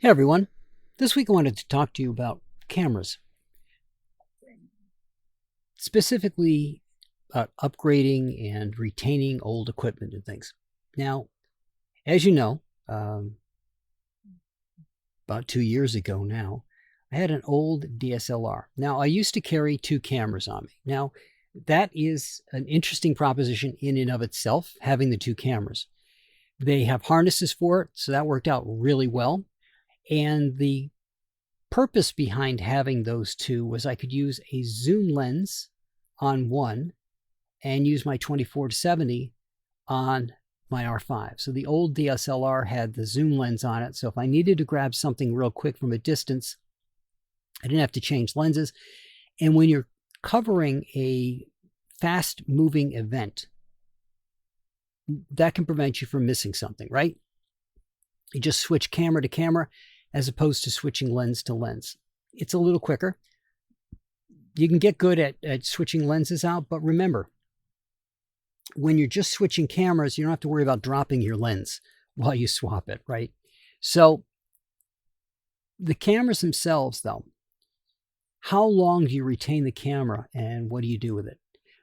Hey everyone, this week I wanted to talk to you about cameras, specifically about upgrading and retaining old equipment and things. Now, as you know, about 2 years ago now, I had an old DSLR. Now, I used to carry two cameras on me. Now, that is an interesting proposition in and of itself, having the two cameras. They have harnesses for it, so that worked out really well. And the purpose behind having those two was I could use a zoom lens on one and use my 24 to 70 on my R5. So the old DSLR had the zoom lens on it. So if I needed to grab something real quick from a distance, I didn't have to change lenses. And when you're covering a fast moving event, that can prevent you from missing something, right? You just switch camera to camera as opposed to switching lens to lens. It's a little quicker. You can get good at switching lenses out, but remember, when you're just switching cameras, you don't have to worry about dropping your lens while you swap it, right? So the cameras themselves, though, how long do you retain the camera and what do you do with it?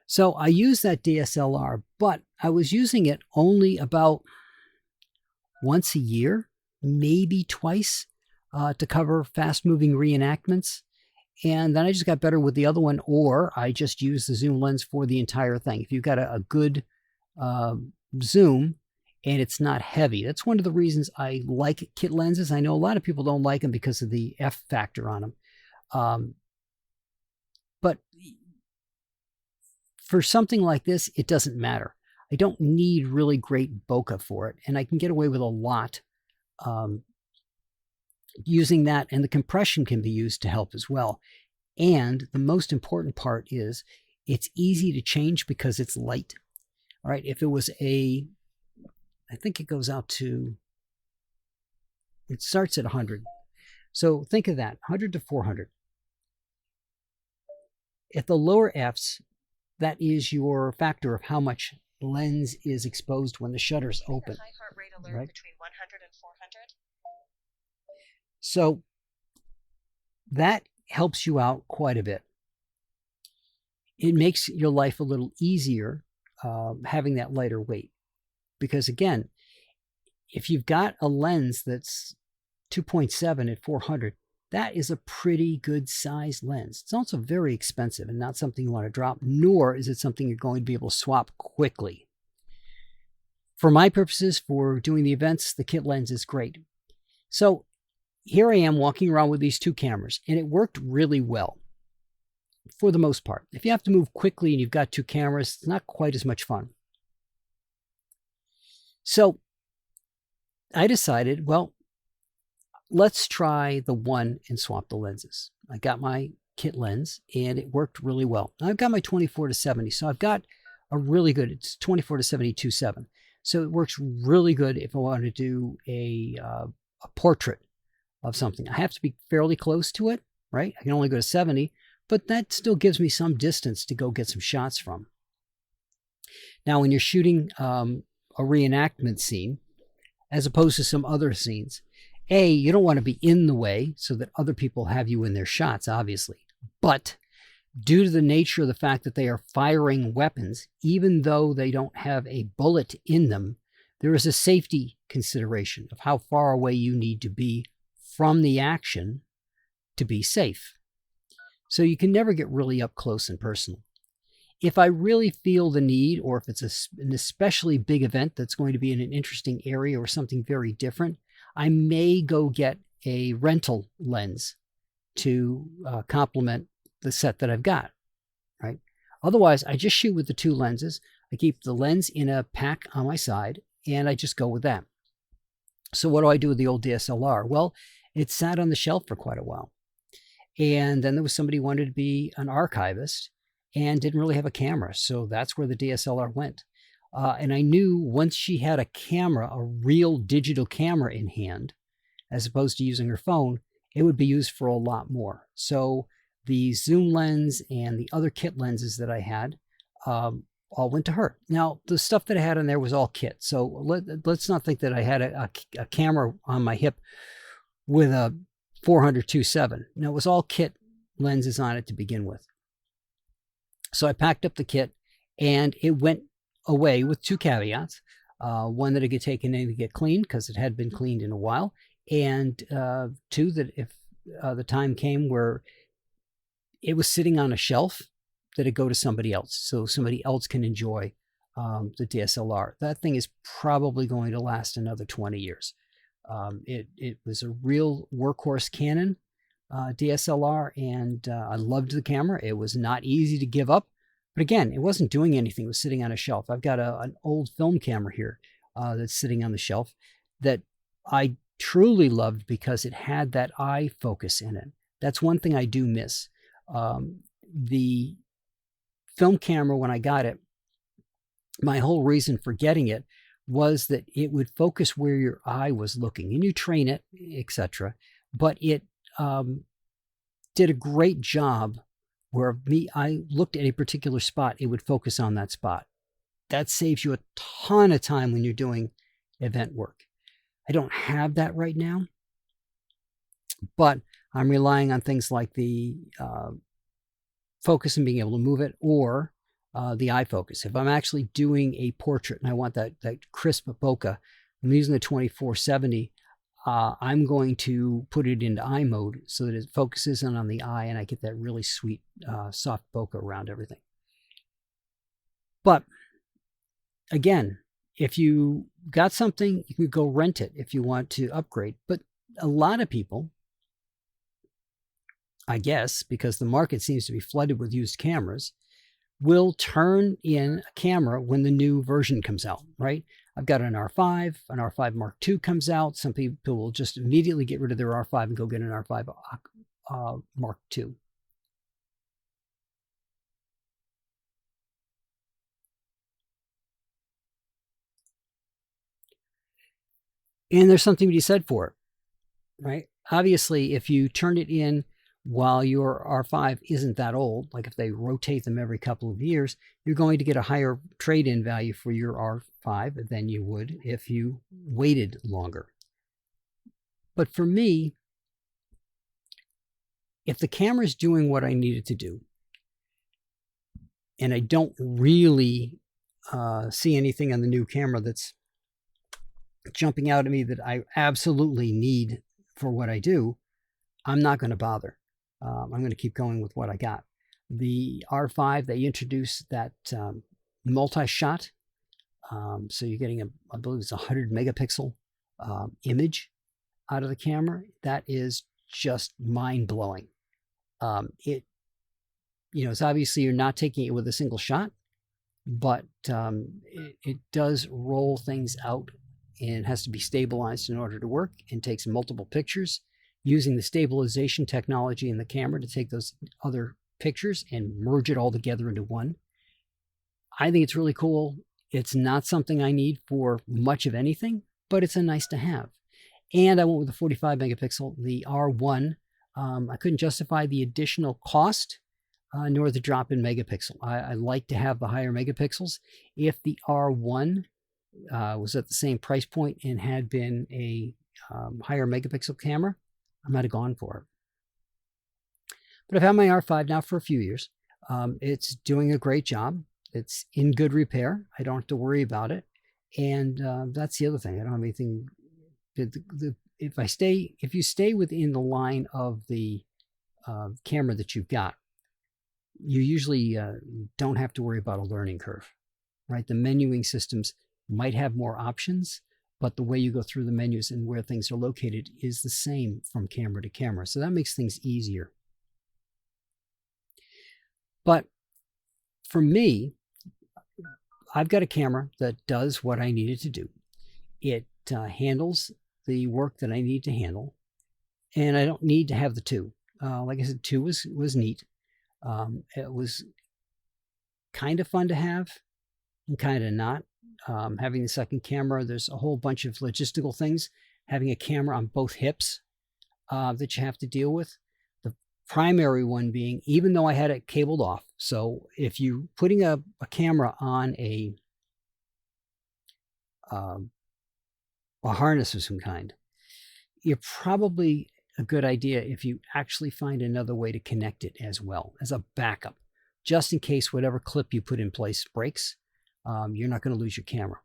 So I use that DSLR, but I was using it only about once a year, maybe twice, to cover fast moving reenactments. And then I just got better with the other one, or I just use the zoom lens for the entire thing. If you've got a good zoom and it's not heavy, that's one of the reasons I like kit lenses. I know a lot of people don't like them because of the F factor on them. But for something like this, it doesn't matter. I don't need really great bokeh for it, and I can get away with a lot using that, and the compression can be used to help as well. And the most important part is it's easy to change because it's light. All right, if it was I think it goes out to, it starts at 100. So think of that, 100 to 400. At the lower Fs, that is your factor of how much lens is exposed when the shutter's open. High heart rate alert, right? Between 100 and 400. So that helps you out quite a bit. It makes your life a little easier having that lighter weight. Because again, if you've got a lens that's 2.7 at 400, that is a pretty good sized lens. It's also very expensive and not something you want to drop, nor is it something you're going to be able to swap quickly. For my purposes, for doing the events, the kit lens is great. So here I am walking around with these two cameras, and it worked really well for the most part. If you have to move quickly and you've got two cameras, it's not quite as much fun. So I decided, well, let's try the one and swap the lenses. I got my kit lens and it worked really well. Now I've got my 24 to 70, so I've got a really good, it's 24 to 72.7. So it works really good if I want to do a portrait of something. I have to be fairly close to it, right? I can only go to 70, but that still gives me some distance to go get some shots from. Now, when you're shooting a reenactment scene, as opposed to some other scenes, you don't want to be in the way so that other people have you in their shots, obviously. But due to the nature of the fact that they are firing weapons, even though they don't have a bullet in them, there is a safety consideration of how far away you need to be from the action to be safe. So you can never get really up close and personal. If I really feel the need, or if it's an especially big event that's going to be in an interesting area or something very different, I may go get a rental lens to complement the set that I've got, right? Otherwise, I just shoot with the two lenses. I keep the lens in a pack on my side, and I just go with that. So what do I do with the old DSLR? Well, it sat on the shelf for quite a while. And then there was somebody who wanted to be an archivist and didn't really have a camera. So that's where the DSLR went. And I knew once she had a camera, a real digital camera in hand, as opposed to using her phone, it would be used for a lot more. So the zoom lens and the other kit lenses that I had all went to her. Now, the stuff that I had in there was all kit. So let's not think that I had a camera on my hip with a 400-2.7. Now, it was all kit lenses on it to begin with. So I packed up the kit, and it went away with two caveats. One, that it could take in to get cleaned because it had been cleaned in a while. And two, that if the time came where it was sitting on a shelf, that it go to somebody else, so somebody else can enjoy the DSLR. That thing is probably going to last another 20 years. It was a real workhorse Canon DSLR, and I loved the camera. It was not easy to give up, but again, it wasn't doing anything. It was sitting on a shelf. I've got an old film camera here that's sitting on the shelf that I truly loved because it had that eye focus in it. That's one thing I do miss. The film camera, when I got it, my whole reason for getting it was that it would focus where your eye was looking, and you train it, etc. But it did a great job where I looked at a particular spot, it would focus on that spot. That saves you a ton of time when you're doing event work. I don't have that right now, but I'm relying on things like the focus and being able to move it, or the eye focus. If I'm actually doing a portrait and I want that crisp bokeh, I'm using the 2470. I'm going to put it into eye mode so that it focuses in on the eye, and I get that really sweet, soft bokeh around everything. But again, if you got something, you could go rent it if you want to upgrade. But a lot of people, I guess, because the market seems to be flooded with used cameras, will turn in a camera when the new version comes out, right? I've got an R5, an R5 Mark II comes out. Some people will just immediately get rid of their R5 and go get an R5 Mark II. And there's something to be said for it, right? Obviously, if you turn it in while your R5 isn't that old, like if they rotate them every couple of years, you're going to get a higher trade-in value for your R5 than you would if you waited longer. But for me, if the camera is doing what I need it to do, and I don't really see anything on the new camera that's jumping out at me that I absolutely need for what I do, I'm not going to bother. I'm going to keep going with what I got. The R5, they introduced that multi-shot. So you're getting, I believe it's 100 megapixel image out of the camera. That is just mind-blowing. It's obviously you're not taking it with a single shot, but it does roll things out and has to be stabilized in order to work, and takes multiple pictures using the stabilization technology in the camera to take those other pictures and merge it all together into one. I think it's really cool. It's not something I need for much of anything, but it's a nice to have. And I went with the 45 megapixel, the R1. I couldn't justify the additional cost, nor the drop in megapixel. I like to have the higher megapixels. If the R1 was at the same price point and had been a higher megapixel camera, I might have gone for it. But I've had my R5 now for a few years. It's doing a great job. It's in good repair. I don't have to worry about it. And that's the other thing. I don't have anything. If you stay within the line of the camera that you've got, you usually don't have to worry about a learning curve, right? The menuing systems might have more options, but the way you go through the menus and where things are located is the same from camera to camera. So that makes things easier. But for me, I've got a camera that does what I need it to do. It handles the work that I need to handle, and I don't need to have the two. Like I said, two was neat. It was kind of fun to have and kind of not. Having the second camera, there's a whole bunch of logistical things. Having a camera on both hips that you have to deal with. The primary one being, even though I had it cabled off, so if you're putting a camera on a harness of some kind, you're probably a good idea if you actually find another way to connect it as well as a backup, just in case whatever clip you put in place breaks. You're not going to lose your camera.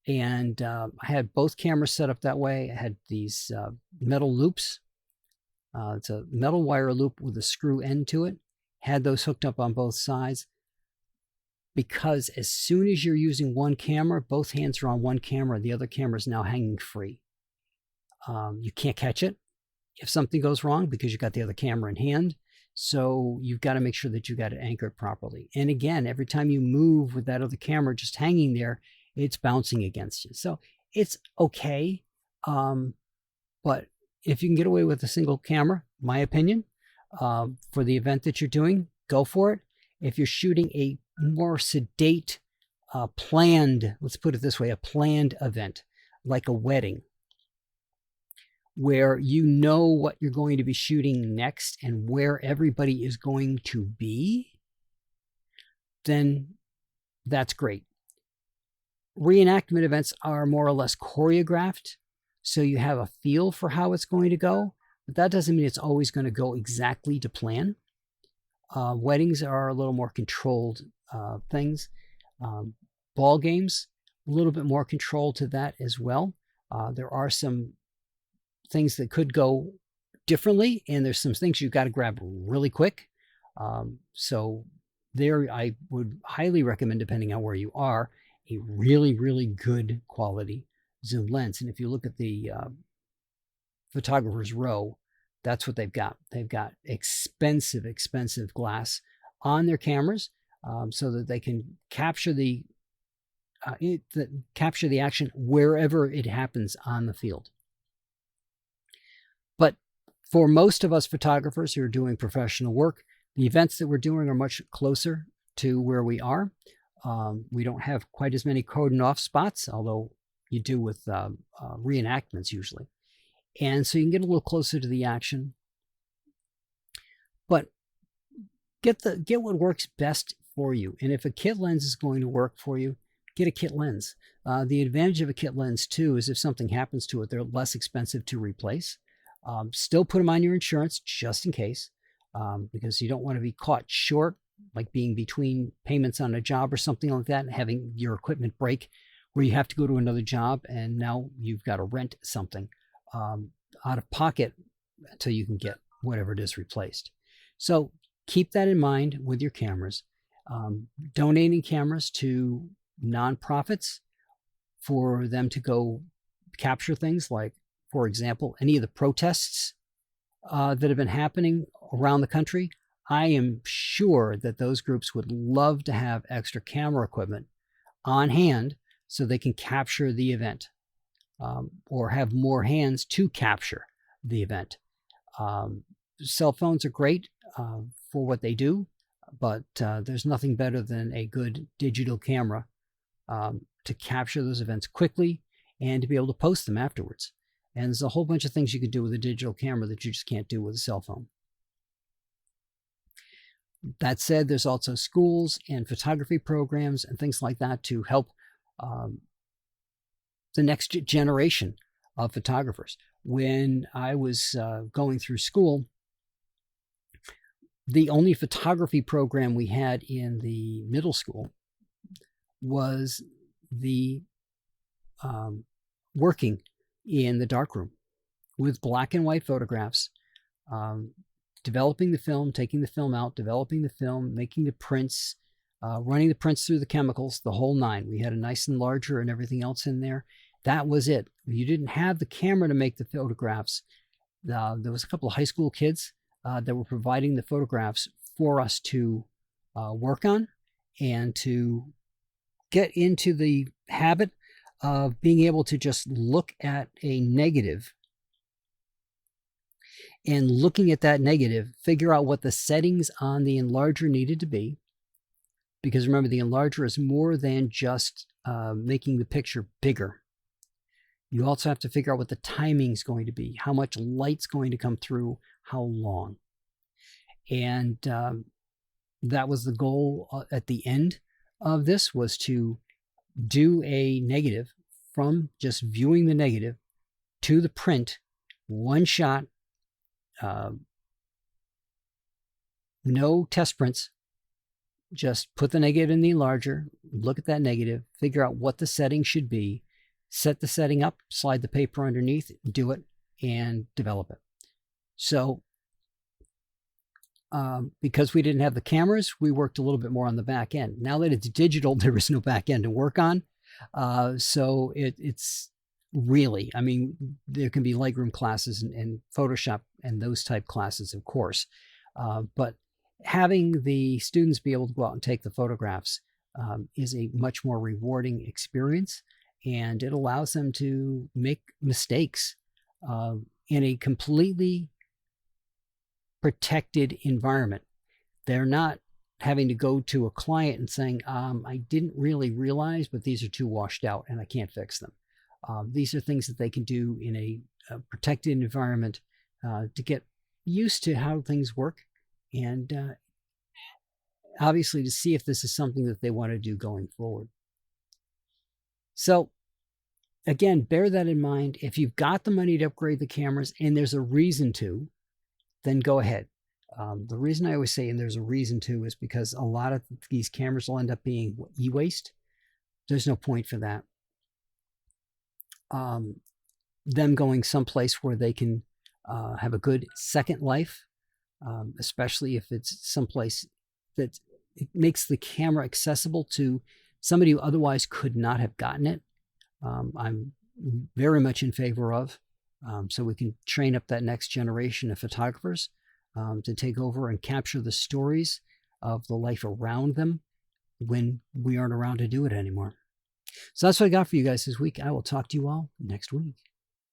And I had both cameras set up that way. I had these metal loops. It's a metal wire loop with a screw end to it. Had those hooked up on both sides, because as soon as you're using one camera, both hands are on one camera. The other camera is now hanging free. You can't catch it if something goes wrong because you've got the other camera in hand. So you've got to make sure that you got it anchored properly. And again, every time you move with that other camera just hanging there, it's bouncing against you. So it's okay. But if you can get away with a single camera, my opinion, for the event that you're doing, go for it. If you're shooting a more sedate, planned, let's put it this way, a planned event, like a wedding, where you know what you're going to be shooting next and where everybody is going to be, then that's great. Reenactment events are more or less choreographed, so you have a feel for how it's going to go, but that doesn't mean it's always going to go exactly to plan. Weddings are a little more controlled things. Ball games, a little bit more control to that as well. There are some things that could go differently, and there's some things you've got to grab really quick. So there, I would highly recommend, depending on where you are, a really, really good quality zoom lens. And if you look at the Photographer's Row, that's what they've got. They've got expensive glass on their cameras, so that they can capture the action wherever it happens on the field. But for most of us photographers who are doing professional work, the events that we're doing are much closer to where we are. We don't have quite as many cordoned off spots, although you do with reenactments usually. And so you can get a little closer to the action. But get what works best for you. And if a kit lens is going to work for you, get a kit lens. The advantage of a kit lens too is if something happens to it, they're less expensive to replace. Still put them on your insurance just in case, because you don't want to be caught short, like being between payments on a job or something like that and having your equipment break where you have to go to another job and now you've got to rent something out of pocket until you can get whatever it is replaced. So keep that in mind with your cameras. Donating cameras to nonprofits for them to go capture things like, for example, any of the protests that have been happening around the country. I am sure that those groups would love to have extra camera equipment on hand so they can capture the event, or have more hands to capture the event. Cell phones are great for what they do, but there's nothing better than a good digital camera to capture those events quickly and to be able to post them afterwards. And there's a whole bunch of things you can do with a digital camera that you just can't do with a cell phone. That said, there's also schools and photography programs and things like that to help the next generation of photographers. When I was going through school, the only photography program we had in the middle school was the working in the darkroom with black and white photographs, developing the film, taking the film out, developing the film, making the prints, running the prints through the chemicals, the whole nine. We had a nice enlarger and everything else in there. That was it. You didn't have the camera to make the photographs. There was a couple of high school kids that were providing the photographs for us to work on and to get into the habit of being able to just look at a negative and, looking at that negative, figure out what the settings on the enlarger needed to be. Because remember, the enlarger is more than just making the picture bigger. You also have to figure out what the timing is going to be, how much light's going to come through, how long. And that was the goal at the end of this, was to do a negative from just viewing the negative to the print one shot, no test prints. Just put the negative in the enlarger, look at that negative, figure out what the setting should be, set the setting up, slide the paper underneath, do it, and develop it. So because we didn't have the cameras, we worked a little bit more on the back end. Now that it's digital, there is no back end to work on. So it's really, I mean, there can be Lightroom classes and Photoshop and those type classes, of course. But having the students be able to go out and take the photographs is a much more rewarding experience, and it allows them to make mistakes in a completely protected environment. They're not having to go to a client and saying, I didn't really realize, but these are too washed out and I can't fix them. These are things that they can do in a protected environment to get used to how things work, and obviously to see if this is something that they want to do going forward. So again, bear that in mind. If you've got the money to upgrade the cameras and there's a reason to, then go ahead. The reason I always say, and there's a reason to, is because a lot of these cameras will end up being e-waste. There's no point for that. Them going someplace where they can have a good second life, especially if it's someplace that it makes the camera accessible to somebody who otherwise could not have gotten it. I'm very much in favor of, so we can train up that next generation of photographers to take over and capture the stories of the life around them when we aren't around to do it anymore. So that's what I got for you guys this week. I will talk to you all next week.